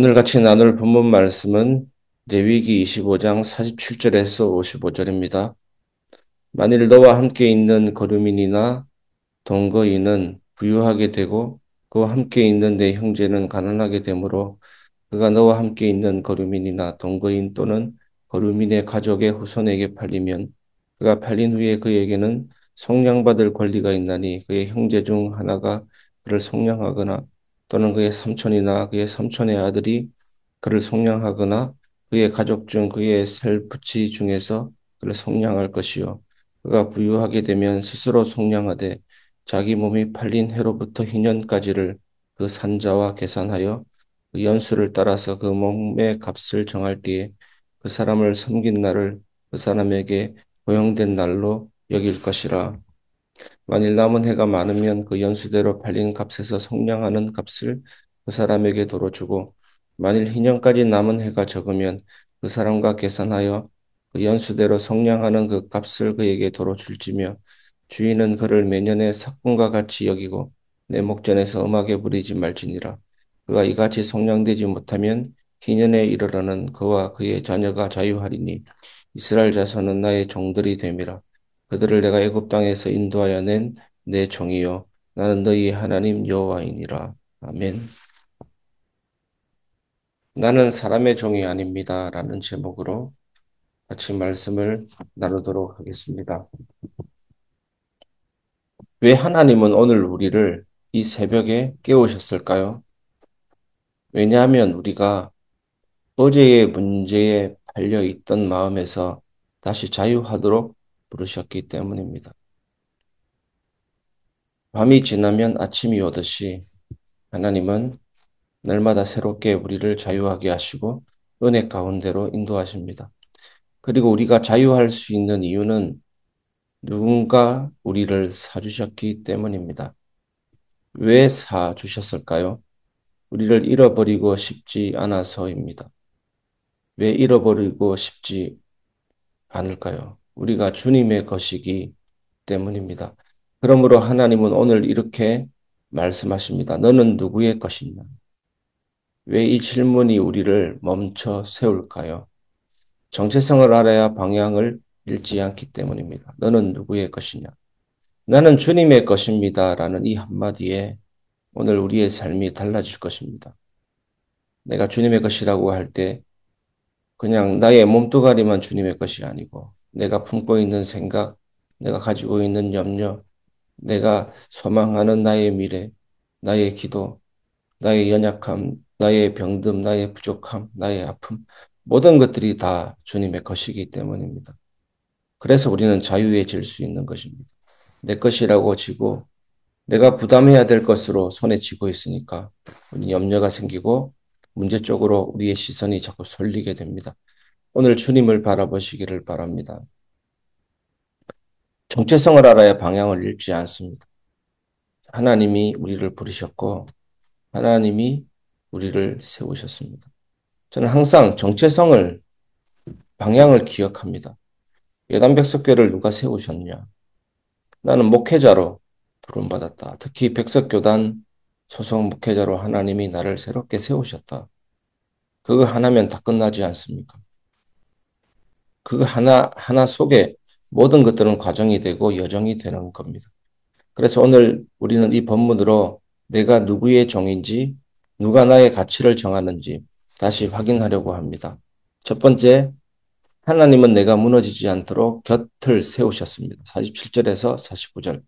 오늘 같이 나눌 본문 말씀은 레위기 25장 47절에서 55절입니다. 만일 너와 함께 있는 거류민이나 동거인은 부유하게 되고 그와 함께 있는 내 형제는 가난하게 되므로 그가 너와 함께 있는 거류민이나 동거인 또는 거류민의 가족의 후손에게 팔리면 그가 팔린 후에 그에게는 속량받을 권리가 있나니 그의 형제 중 하나가 그를 속량하거나 또는 그의 삼촌이나 그의 삼촌의 아들이 그를 속량하거나 그의 가족 중 그의 셀부치 중에서 그를 속량할 것이요 그가 부유하게 되면 스스로 속량하되 자기 몸이 팔린 해로부터 희년까지를 그 산자와 계산하여 그 연수를 따라서 그 몸의 값을 정할 때에 그 사람을 섬긴 날을 그 사람에게 고용된 날로 여길 것이라. 만일 남은 해가 많으면 그 연수대로 팔린 값에서 속량하는 값을 그 사람에게 도로 주고 만일 희년까지 남은 해가 적으면 그 사람과 계산하여 그 연수대로 속량하는 그 값을 그에게 도로 줄지며 주인은 그를 매년의 삭금과 같이 여기고 내 목전에서 음하게 부리지 말지니라. 그가 이같이 속량되지 못하면 희년에 이르러는 그와 그의 자녀가 자유하리니 이스라엘 자손은 나의 종들이 됨이라. 그들을 내가 애굽 땅에서 인도하여 낸 내 종이요 나는 너희의 하나님 여호와이니라. 아멘. 나는 사람의 종이 아닙니다라는 제목으로 같이 말씀을 나누도록 하겠습니다. 왜 하나님은 오늘 우리를 이 새벽에 깨우셨을까요? 왜냐하면 우리가 어제의 문제에 팔려 있던 마음에서 다시 자유하도록 부르셨기 때문입니다. 밤이 지나면 아침이 오듯이 하나님은 날마다 새롭게 우리를 자유하게 하시고 은혜 가운데로 인도하십니다. 그리고 우리가 자유할 수 있는 이유는 누군가 우리를 사주셨기 때문입니다. 왜 사주셨을까요? 우리를 잃어버리고 싶지 않아서입니다. 왜 잃어버리고 싶지 않을까요? 우리가 주님의 것이기 때문입니다. 그러므로 하나님은 오늘 이렇게 말씀하십니다. 너는 누구의 것이냐? 왜 이 질문이 우리를 멈춰 세울까요? 정체성을 알아야 방향을 잃지 않기 때문입니다. 너는 누구의 것이냐? 나는 주님의 것입니다. 라는 이 한마디에 오늘 우리의 삶이 달라질 것입니다. 내가 주님의 것이라고 할 때 그냥 나의 몸뚱아리만 주님의 것이 아니고 내가 품고 있는 생각, 내가 가지고 있는 염려, 내가 소망하는 나의 미래, 나의 기도, 나의 연약함, 나의 병듦, 나의 부족함, 나의 아픔, 모든 것들이 다 주님의 것이기 때문입니다. 그래서 우리는 자유해질 수 있는 것입니다. 내 것이라고 지고 내가 부담해야 될 것으로 손에 쥐고 있으니까 우리 염려가 생기고 문제 쪽으로 우리의 시선이 자꾸 쏠리게 됩니다. 오늘 주님을 바라보시기를 바랍니다. 정체성을 알아야 방향을 잃지 않습니다. 하나님이 우리를 부르셨고 하나님이 우리를 세우셨습니다. 저는 항상 정체성을 방향을 기억합니다. 예단백석교를 누가 세우셨냐? 나는 목회자로 부름받았다. 특히 백석교단 소속 목회자로 하나님이 나를 새롭게 세우셨다. 그거 하나면 다 끝나지 않습니까? 그 하나 속에 모든 것들은 과정이 되고 여정이 되는 겁니다. 그래서 오늘 우리는 이 본문으로 내가 누구의 종인지, 누가 나의 가치를 정하는지 다시 확인하려고 합니다. 첫 번째, 하나님은 내가 무너지지 않도록 곁을 세우셨습니다. 47절에서 49절.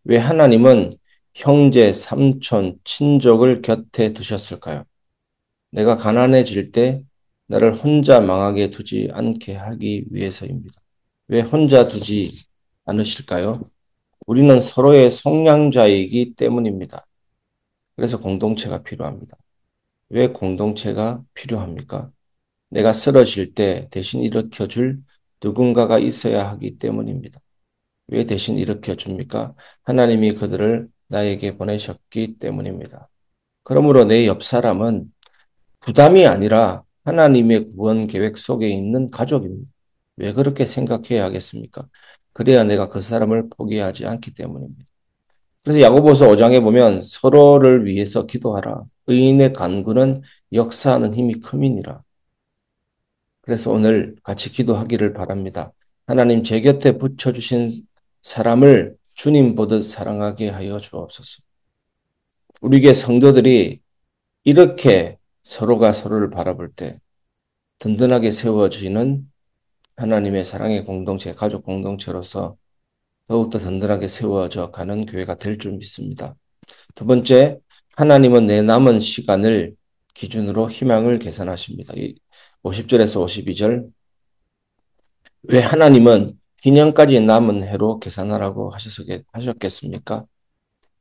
왜 하나님은 형제, 삼촌, 친족을 곁에 두셨을까요? 내가 가난해질 때 나를 혼자 망하게 두지 않게 하기 위해서입니다. 왜 혼자 두지 않으실까요? 우리는 서로의 속량자이기 때문입니다. 그래서 공동체가 필요합니다. 왜 공동체가 필요합니까? 내가 쓰러질 때 대신 일으켜줄 누군가가 있어야 하기 때문입니다. 왜 대신 일으켜줍니까? 하나님이 그들을 나에게 보내셨기 때문입니다. 그러므로 내 옆 사람은 부담이 아니라 하나님의 구원 계획 속에 있는 가족입니다. 왜 그렇게 생각해야 하겠습니까? 그래야 내가 그 사람을 포기하지 않기 때문입니다. 그래서 야고보서 5장에 보면 서로를 위해서 기도하라. 의인의 간구는 역사하는 힘이 큼이니라. 그래서 오늘 같이 기도하기를 바랍니다. 하나님 제 곁에 붙여주신 사람을 주님 보듯 사랑하게 하여 주옵소서. 우리에게 성도들이 이렇게 서로가 서로를 바라볼 때 든든하게 세워지는 하나님의 사랑의 공동체, 가족 공동체로서 더욱더 든든하게 세워져 가는 교회가 될 줄 믿습니다. 두 번째, 하나님은 내 남은 시간을 기준으로 희망을 계산하십니다. 50절에서 52절. 왜 하나님은 기년까지 남은 해로 계산하라고 하셨겠습니까?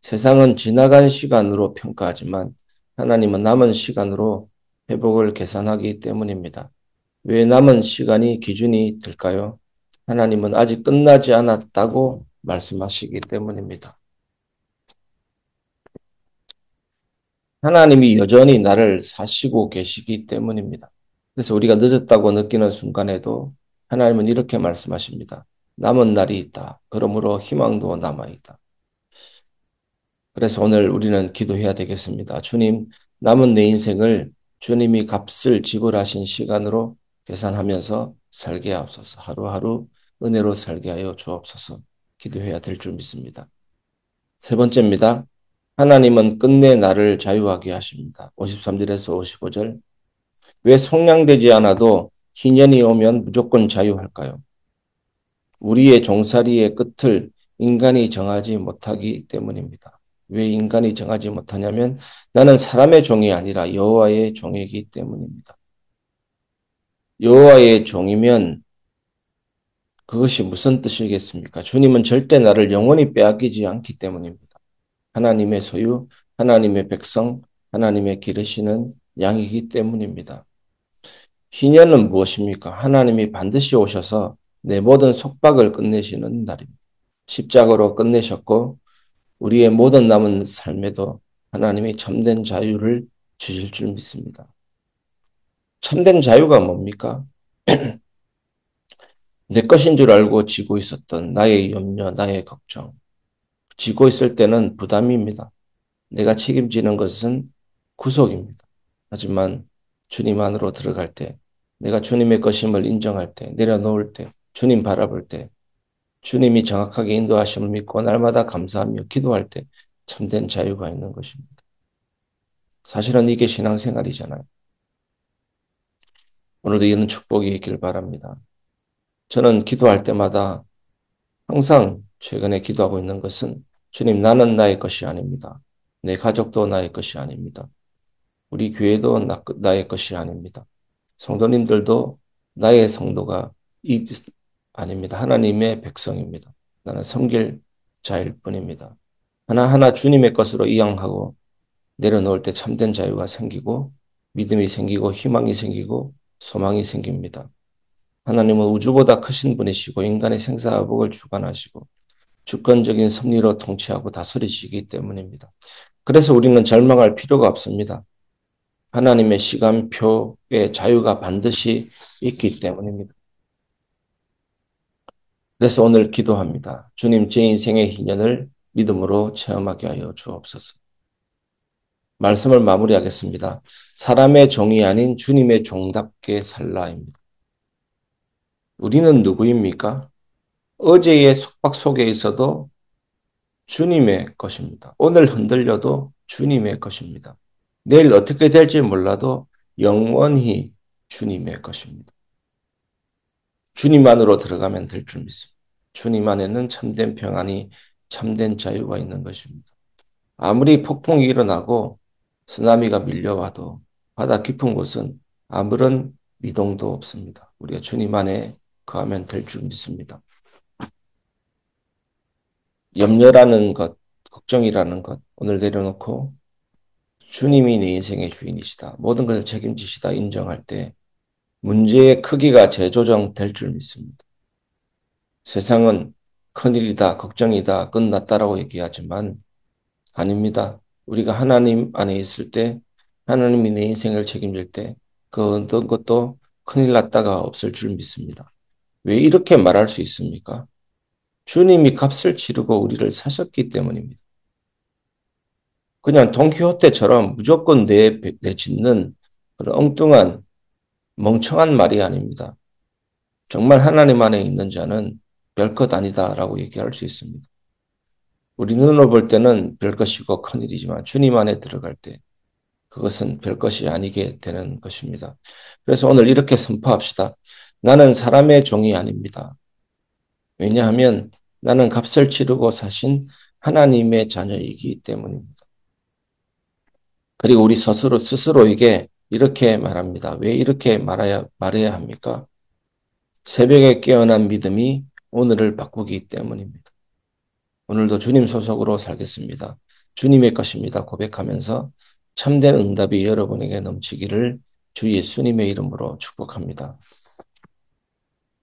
세상은 지나간 시간으로 평가하지만 하나님은 남은 시간으로 회복을 계산하기 때문입니다. 왜 남은 시간이 기준이 될까요? 하나님은 아직 끝나지 않았다고 말씀하시기 때문입니다. 하나님이 여전히 나를 사시고 계시기 때문입니다. 그래서 우리가 늦었다고 느끼는 순간에도 하나님은 이렇게 말씀하십니다. 남은 날이 있다. 그러므로 희망도 남아있다. 그래서 오늘 우리는 기도해야 되겠습니다. 주님, 남은 내 인생을 주님이 값을 지불하신 시간으로 계산하면서 살게 하옵소서. 하루하루 은혜로 살게 하여 주옵소서. 기도해야 될 줄 믿습니다. 세 번째입니다. 하나님은 끝내 나를 자유하게 하십니다. 53절에서 55절. 왜 속량되지 않아도 희년이 오면 무조건 자유할까요? 우리의 종살이의 끝을 인간이 정하지 못하기 때문입니다. 왜 인간이 정하지 못하냐면 나는 사람의 종이 아니라 여호와의 종이기 때문입니다. 여호와의 종이면 그것이 무슨 뜻이겠습니까? 주님은 절대 나를 영원히 빼앗기지 않기 때문입니다. 하나님의 소유, 하나님의 백성, 하나님의 기르시는 양이기 때문입니다. 희년은 무엇입니까? 하나님이 반드시 오셔서 내 모든 속박을 끝내시는 날입니다. 십자가로 끝내셨고 우리의 모든 남은 삶에도 하나님이 참된 자유를 주실 줄 믿습니다. 참된 자유가 뭡니까? 내 것인 줄 알고 지고 있었던 나의 염려, 나의 걱정. 지고 있을 때는 부담입니다. 내가 책임지는 것은 구속입니다. 하지만 주님 안으로 들어갈 때, 내가 주님의 것임을 인정할 때, 내려놓을 때, 주님 바라볼 때, 주님이 정확하게 인도하심을 믿고 날마다 감사하며 기도할 때 참된 자유가 있는 것입니다. 사실은 이게 신앙생활이잖아요. 오늘도 이런 축복이 있길 바랍니다. 저는 기도할 때마다 항상 최근에 기도하고 있는 것은 주님, 나는 나의 것이 아닙니다. 내 가족도 나의 것이 아닙니다. 우리 교회도 나의 것이 아닙니다. 성도님들도 나의 성도가 아닙니다. 하나님의 백성입니다. 나는 섬길 자일 뿐입니다. 하나하나 주님의 것으로 이양하고 내려놓을 때 참된 자유가 생기고 믿음이 생기고 희망이 생기고 소망이 생깁니다. 하나님은 우주보다 크신 분이시고 인간의 생사와 복을 주관하시고 주권적인 섭리로 통치하고 다스리시기 때문입니다. 그래서 우리는 절망할 필요가 없습니다. 하나님의 시간표의 자유가 반드시 있기 때문입니다. 그래서 오늘 기도합니다. 주님, 제 인생의 희년을 믿음으로 체험하게 하여 주옵소서. 말씀을 마무리하겠습니다. 사람의 종이 아닌 주님의 종답게 살라입니다. 우리는 누구입니까? 어제의 속박 속에 있어도 주님의 것입니다. 오늘 흔들려도 주님의 것입니다. 내일 어떻게 될지 몰라도 영원히 주님의 것입니다. 주님 안으로 들어가면 될 줄 믿습니다. 주님 안에는 참된 평안이 참된 자유가 있는 것입니다. 아무리 폭풍이 일어나고 쓰나미가 밀려와도 바다 깊은 곳은 아무런 미동도 없습니다. 우리가 주님 안에 거하면 될 줄 믿습니다. 염려라는 것, 걱정이라는 것 오늘 내려놓고 주님이 내 인생의 주인이시다. 모든 것을 책임지시다 인정할 때 문제의 크기가 재조정될 줄 믿습니다. 세상은 큰일이다, 걱정이다, 끝났다라고 얘기하지만 아닙니다. 우리가 하나님 안에 있을 때 하나님이 내 인생을 책임질 때 그 어떤 것도 큰일 났다가 없을 줄 믿습니다. 왜 이렇게 말할 수 있습니까? 주님이 값을 치르고 우리를 사셨기 때문입니다. 그냥 돈키호테처럼 무조건 내짓는 그런 엉뚱한 멍청한 말이 아닙니다. 정말 하나님 안에 있는 자는 별것 아니다라고 얘기할 수 있습니다. 우리 눈으로 볼 때는 별것이고 큰일이지만 주님 안에 들어갈 때 그것은 별것이 아니게 되는 것입니다. 그래서 오늘 이렇게 선포합시다. 나는 사람의 종이 아닙니다. 왜냐하면 나는 값을 치르고 사신 하나님의 자녀이기 때문입니다. 그리고 우리 스스로에게 이렇게 말합니다. 왜 이렇게 말해야 합니까? 새벽에 깨어난 믿음이 오늘을 바꾸기 때문입니다. 오늘도 주님 소속으로 살겠습니다. 주님의 것입니다. 고백하면서 참된 응답이 여러분에게 넘치기를 주 예수님의 이름으로 축복합니다.